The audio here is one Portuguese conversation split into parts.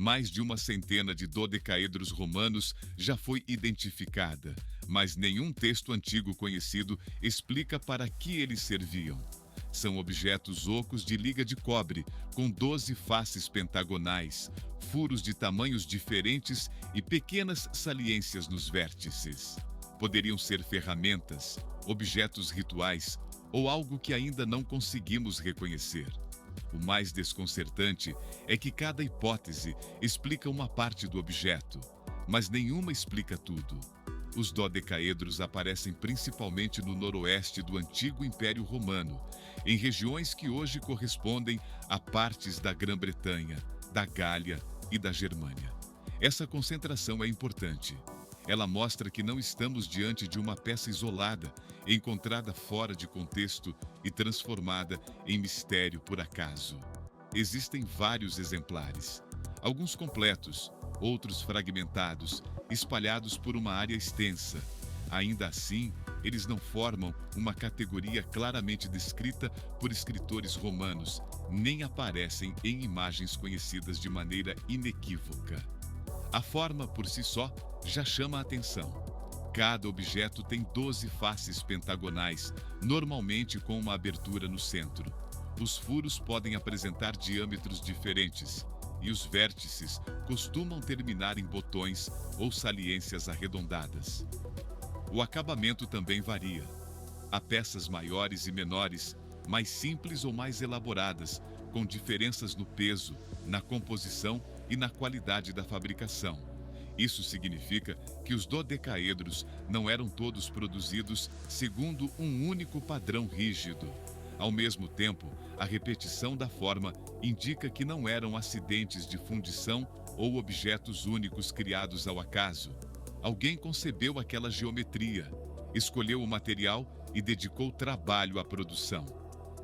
Mais de uma centena de dodecaedros romanos já foi identificada, mas nenhum texto antigo conhecido explica para que eles serviam. São objetos ocos de liga de cobre, com 12 faces pentagonais, furos de tamanhos diferentes e pequenas saliências nos vértices. Poderiam ser ferramentas, objetos rituais ou algo que ainda não conseguimos reconhecer. O mais desconcertante é que cada hipótese explica uma parte do objeto, mas nenhuma explica tudo. Os dodecaedros aparecem principalmente no noroeste do antigo Império Romano, em regiões que hoje correspondem a partes da Grã-Bretanha, da Gália e da Germânia. Essa concentração é importante. Ela mostra que não estamos diante de uma peça isolada, encontrada fora de contexto e transformada em mistério por acaso. Existem vários exemplares, alguns completos, outros fragmentados, espalhados por uma área extensa. Ainda assim, eles não formam uma categoria claramente descrita por escritores romanos, nem aparecem em imagens conhecidas de maneira inequívoca. A forma, por si só, já chama a atenção. Cada objeto tem 12 faces pentagonais, normalmente com uma abertura no centro. Os furos podem apresentar diâmetros diferentes, e os vértices costumam terminar em botões ou saliências arredondadas. O acabamento também varia. Há peças maiores e menores, mais simples ou mais elaboradas, com diferenças no peso, na composição e na qualidade da fabricação. Isso significa que os dodecaedros não eram todos produzidos segundo um único padrão rígido. Ao mesmo tempo, a repetição da forma indica que não eram acidentes de fundição ou objetos únicos criados ao acaso. Alguém concebeu aquela geometria, escolheu o material e dedicou trabalho à produção.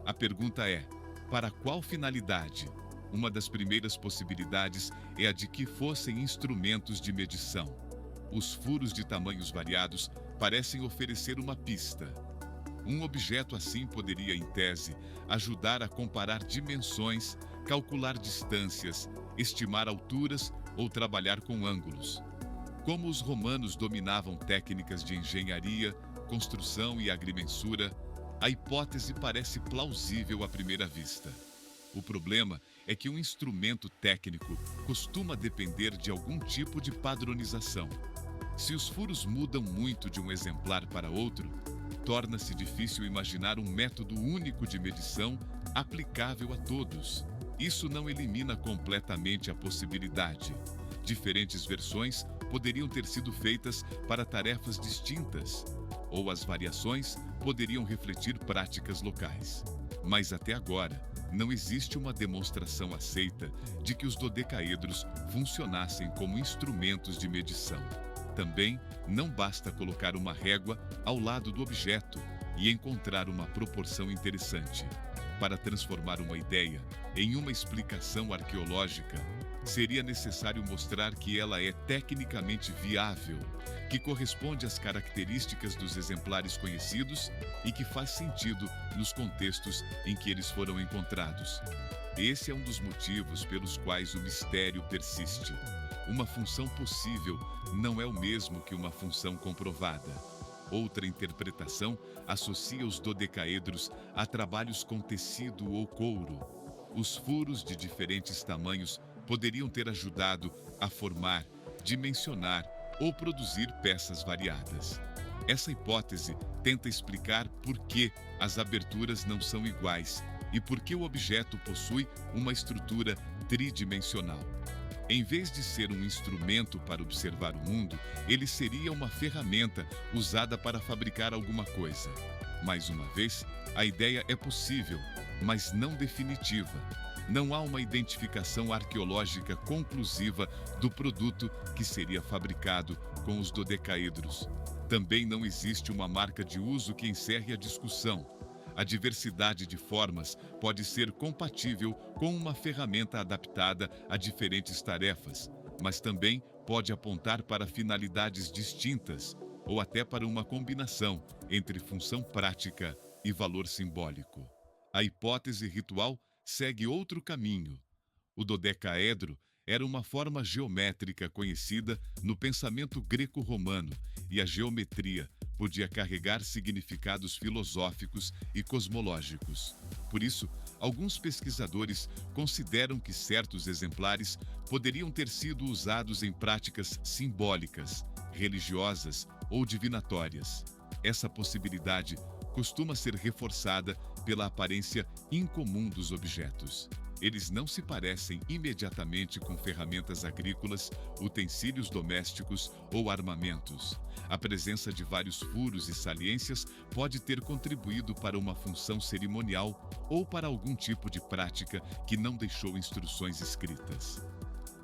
A pergunta é: para qual finalidade? Uma das primeiras possibilidades é a de que fossem instrumentos de medição. Os furos de tamanhos variados parecem oferecer uma pista. Um objeto assim poderia, em tese, ajudar a comparar dimensões, calcular distâncias, estimar alturas ou trabalhar com ângulos. Como os romanos dominavam técnicas de engenharia, construção e agrimensura, a hipótese parece plausível à primeira vista. O problema é que um instrumento técnico costuma depender de algum tipo de padronização. Se os furos mudam muito de um exemplar para outro, torna-se difícil imaginar um método único de medição aplicável a todos. Isso não elimina completamente a possibilidade. Diferentes versões poderiam ter sido feitas para tarefas distintas, ou as variações poderiam refletir práticas locais. Mas até agora, não existe uma demonstração aceita de que os dodecaedros funcionassem como instrumentos de medição. Também não basta colocar uma régua ao lado do objeto e encontrar uma proporção interessante. Para transformar uma ideia em uma explicação arqueológica, seria necessário mostrar que ela é tecnicamente viável, que corresponde às características dos exemplares conhecidos e que faz sentido nos contextos em que eles foram encontrados. Esse é um dos motivos pelos quais o mistério persiste. Uma função possível não é o mesmo que uma função comprovada. Outra interpretação associa os dodecaedros a trabalhos com tecido ou couro. Os furos de diferentes tamanhos poderiam ter ajudado a formar, dimensionar ou produzir peças variadas. Essa hipótese tenta explicar por que as aberturas não são iguais e por que o objeto possui uma estrutura tridimensional. Em vez de ser um instrumento para observar o mundo, ele seria uma ferramenta usada para fabricar alguma coisa. Mais uma vez, a ideia é possível, mas não definitiva. Não há uma identificação arqueológica conclusiva do produto que seria fabricado com os dodecaedros. Também não existe uma marca de uso que encerre a discussão. A diversidade de formas pode ser compatível com uma ferramenta adaptada a diferentes tarefas, mas também pode apontar para finalidades distintas ou até para uma combinação entre função prática e valor simbólico. A hipótese ritual segue outro caminho. O dodecaedro era uma forma geométrica conhecida no pensamento greco-romano, e a geometria podia carregar significados filosóficos e cosmológicos. Por isso, alguns pesquisadores consideram que certos exemplares poderiam ter sido usados em práticas simbólicas, religiosas ou divinatórias. Essa possibilidade costuma ser reforçada pela aparência incomum dos objetos. Eles não se parecem imediatamente com ferramentas agrícolas, utensílios domésticos ou armamentos. A presença de vários furos e saliências pode ter contribuído para uma função cerimonial ou para algum tipo de prática que não deixou instruções escritas.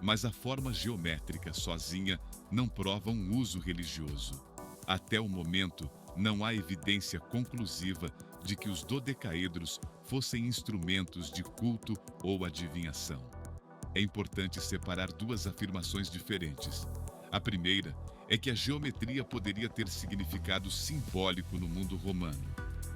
Mas a forma geométrica sozinha não prova um uso religioso. Até o momento, não há evidência conclusiva de que os dodecaedros fossem instrumentos de culto ou adivinhação. É importante separar duas afirmações diferentes. A primeira é que a geometria poderia ter significado simbólico no mundo romano.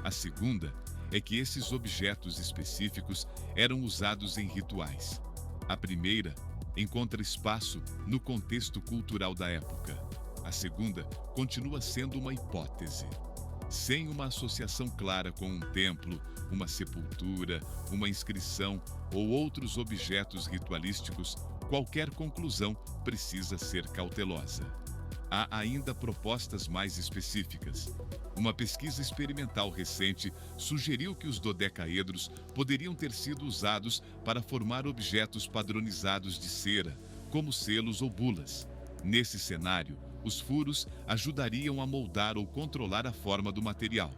A segunda é que esses objetos específicos eram usados em rituais. A primeira encontra espaço no contexto cultural da época. A segunda continua sendo uma hipótese. Sem uma associação clara com um templo, uma sepultura, uma inscrição ou outros objetos ritualísticos, qualquer conclusão precisa ser cautelosa. Há ainda propostas mais específicas. Uma pesquisa experimental recente sugeriu que os dodecaedros poderiam ter sido usados para formar objetos padronizados de cera, como selos ou bulas. Nesse cenário, os furos ajudariam a moldar ou controlar a forma do material.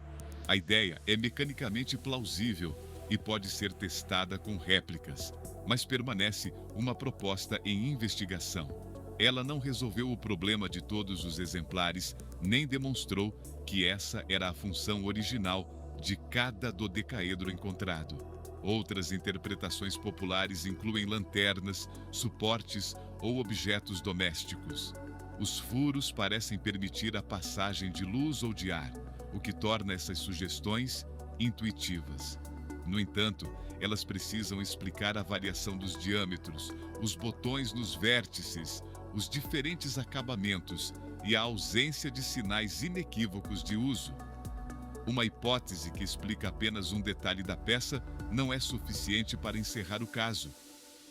A ideia é mecanicamente plausível e pode ser testada com réplicas, mas permanece uma proposta em investigação. Ela não resolveu o problema de todos os exemplares, nem demonstrou que essa era a função original de cada dodecaedro encontrado. Outras interpretações populares incluem lanternas, suportes ou objetos domésticos. Os furos parecem permitir a passagem de luz ou de ar, o que torna essas sugestões intuitivas. No entanto, elas precisam explicar a variação dos diâmetros, os botões nos vértices, os diferentes acabamentos e a ausência de sinais inequívocos de uso. Uma hipótese que explica apenas um detalhe da peça não é suficiente para encerrar o caso.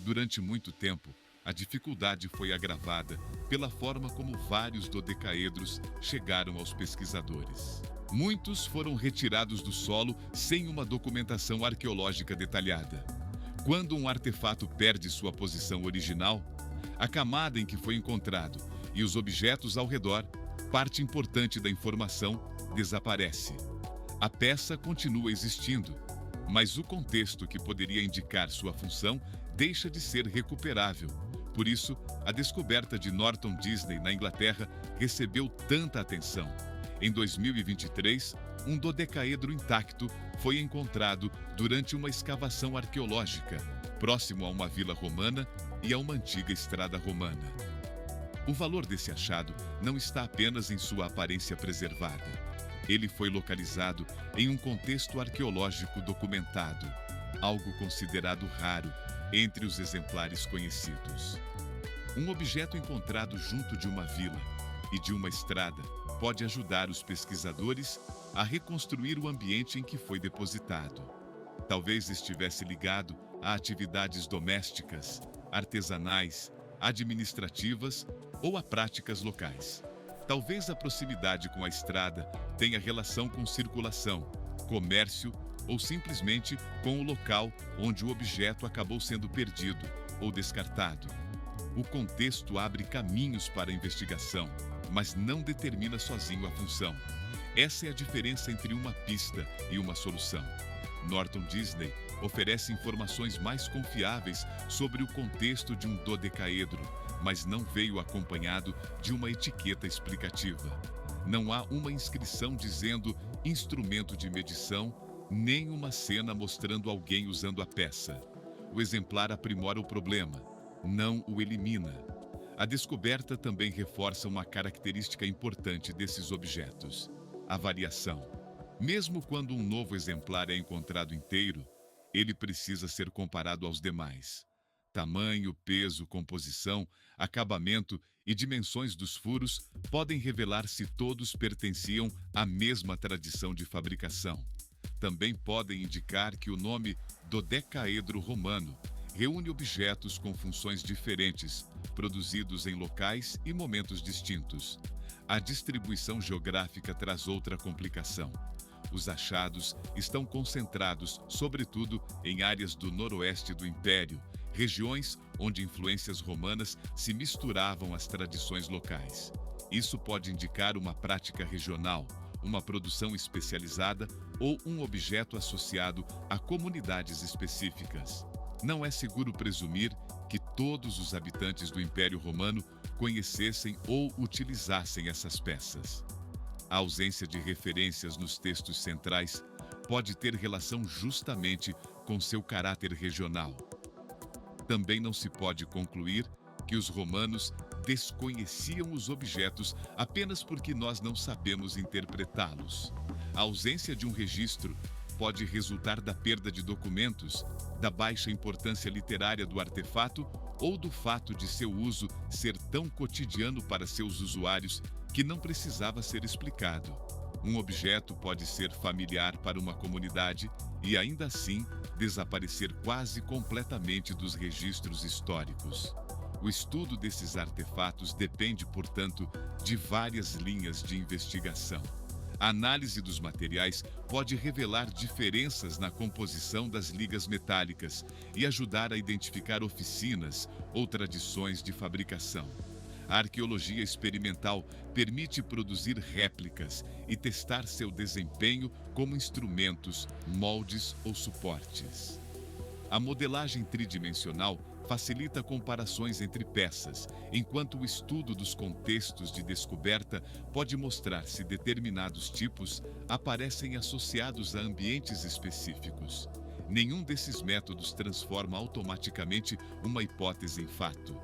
Durante muito tempo, a dificuldade foi agravada pela forma como vários dodecaedros chegaram aos pesquisadores. Muitos foram retirados do solo sem uma documentação arqueológica detalhada. Quando um artefato perde sua posição original, a camada em que foi encontrado e os objetos ao redor, parte importante da informação desaparece. A peça continua existindo, mas o contexto que poderia indicar sua função deixa de ser recuperável. Por isso, a descoberta de Norton Disney na Inglaterra recebeu tanta atenção. Em 2023, um dodecaedro intacto foi encontrado durante uma escavação arqueológica, próximo a uma vila romana e a uma antiga estrada romana. O valor desse achado não está apenas em sua aparência preservada. Ele foi localizado em um contexto arqueológico documentado, algo considerado raro entre os exemplares conhecidos. Um objeto encontrado junto de uma vila e de uma estrada pode ajudar os pesquisadores a reconstruir o ambiente em que foi depositado. Talvez estivesse ligado a atividades domésticas, artesanais, administrativas ou a práticas locais. Talvez a proximidade com a estrada tenha relação com circulação, comércio ou simplesmente com o local onde o objeto acabou sendo perdido ou descartado. O contexto abre caminhos para a investigação, mas não determina sozinho a função. Essa é a diferença entre uma pista e uma solução. Norton Disney oferece informações mais confiáveis sobre o contexto de um dodecaedro, mas não veio acompanhado de uma etiqueta explicativa. Não há uma inscrição dizendo instrumento de medição, nem uma cena mostrando alguém usando a peça. O exemplar aprimora o problema, não o elimina. A descoberta também reforça uma característica importante desses objetos: a variação. Mesmo quando um novo exemplar é encontrado inteiro, ele precisa ser comparado aos demais. Tamanho, peso, composição, acabamento e dimensões dos furos podem revelar se todos pertenciam à mesma tradição de fabricação. Também podem indicar que o nome dodecaedro romano reúne objetos com funções diferentes, produzidos em locais e momentos distintos. A distribuição geográfica traz outra complicação. Os achados estão concentrados, sobretudo, em áreas do noroeste do Império, regiões onde influências romanas se misturavam às tradições locais. Isso pode indicar uma prática regional, uma produção especializada ou um objeto associado a comunidades específicas. Não é seguro presumir que todos os habitantes do Império Romano conhecessem ou utilizassem essas peças. A ausência de referências nos textos centrais pode ter relação justamente com seu caráter regional. Também não se pode concluir que os romanos desconheciam os objetos apenas porque nós não sabemos interpretá-los. A ausência de um registro pode resultar da perda de documentos, da baixa importância literária do artefato ou do fato de seu uso ser tão cotidiano para seus usuários que não precisava ser explicado. Um objeto pode ser familiar para uma comunidade e, ainda assim, desaparecer quase completamente dos registros históricos. O estudo desses artefatos depende, portanto, de várias linhas de investigação. A análise dos materiais pode revelar diferenças na composição das ligas metálicas e ajudar a identificar oficinas ou tradições de fabricação. A arqueologia experimental permite produzir réplicas e testar seu desempenho como instrumentos, moldes ou suportes. A modelagem tridimensional facilita comparações entre peças, enquanto o estudo dos contextos de descoberta pode mostrar se determinados tipos aparecem associados a ambientes específicos. Nenhum desses métodos transforma automaticamente uma hipótese em fato.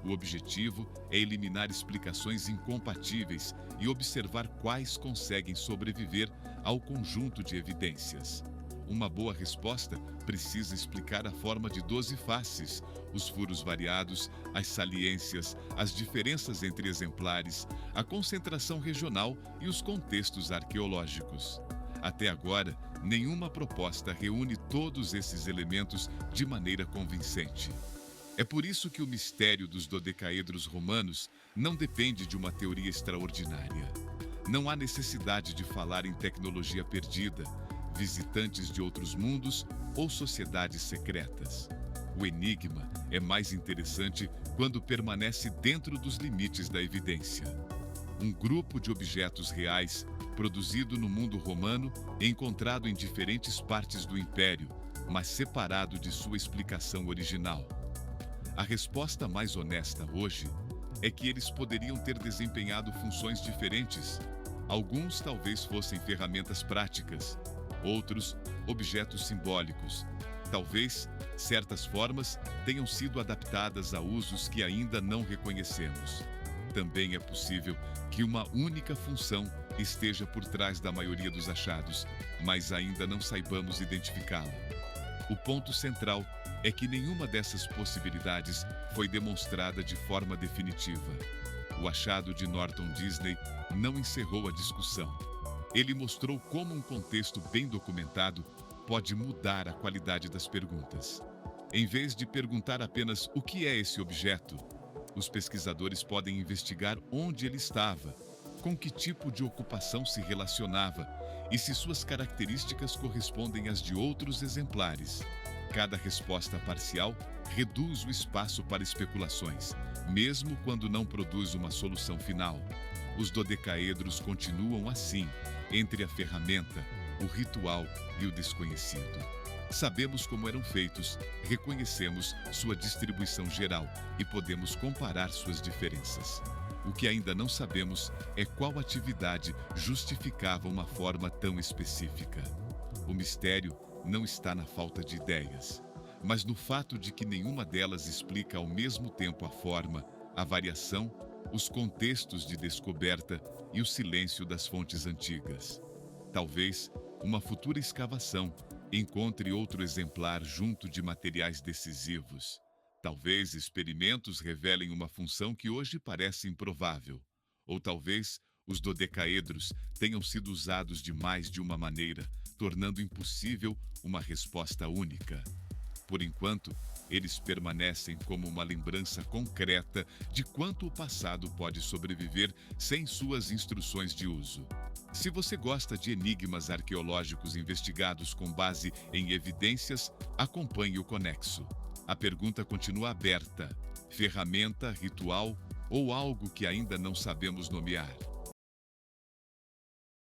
O objetivo é eliminar explicações incompatíveis e observar quais conseguem sobreviver ao conjunto de evidências. Uma boa resposta precisa explicar a forma de 12 faces, os furos variados, as saliências, as diferenças entre exemplares, a concentração regional e os contextos arqueológicos. Até agora, nenhuma proposta reúne todos esses elementos de maneira convincente. É por isso que o mistério dos dodecaedros romanos não depende de uma teoria extraordinária. Não há necessidade de falar em tecnologia perdida, visitantes de outros mundos ou sociedades secretas. O enigma é mais interessante quando permanece dentro dos limites da evidência. Um grupo de objetos reais, produzido no mundo romano e encontrado em diferentes partes do império, mas separado de sua explicação original. A resposta mais honesta hoje é que eles poderiam ter desempenhado funções diferentes. Alguns talvez fossem ferramentas práticas, outros, objetos simbólicos. Talvez certas formas tenham sido adaptadas a usos que ainda não reconhecemos. Também é possível que uma única função esteja por trás da maioria dos achados, mas ainda não saibamos identificá-la. O ponto central é que nenhuma dessas possibilidades foi demonstrada de forma definitiva. O achado de Norton Disney não encerrou a discussão. Ele mostrou como um contexto bem documentado pode mudar a qualidade das perguntas. Em vez de perguntar apenas o que é esse objeto, os pesquisadores podem investigar onde ele estava, com que tipo de ocupação se relacionava e se suas características correspondem às de outros exemplares. Cada resposta parcial reduz o espaço para especulações, mesmo quando não produz uma solução final. Os dodecaedros continuam assim, entre a ferramenta, o ritual e o desconhecido. Sabemos como eram feitos, reconhecemos sua distribuição geral e podemos comparar suas diferenças. O que ainda não sabemos é qual atividade justificava uma forma tão específica. O mistério não está na falta de ideias, mas no fato de que nenhuma delas explica ao mesmo tempo a forma, a variação, os contextos de descoberta e o silêncio das fontes antigas. Talvez uma futura escavação encontre outro exemplar junto de materiais decisivos, Talvez experimentos revelem uma função que hoje parece improvável. Ou talvez os dodecaedros tenham sido usados de mais de uma maneira, tornando impossível uma resposta única. Por enquanto, eles permanecem como uma lembrança concreta de quanto o passado pode sobreviver sem suas instruções de uso. Se você gosta de enigmas arqueológicos investigados com base em evidências, acompanhe o Conexo. A pergunta continua aberta: ferramenta, ritual ou algo que ainda não sabemos nomear?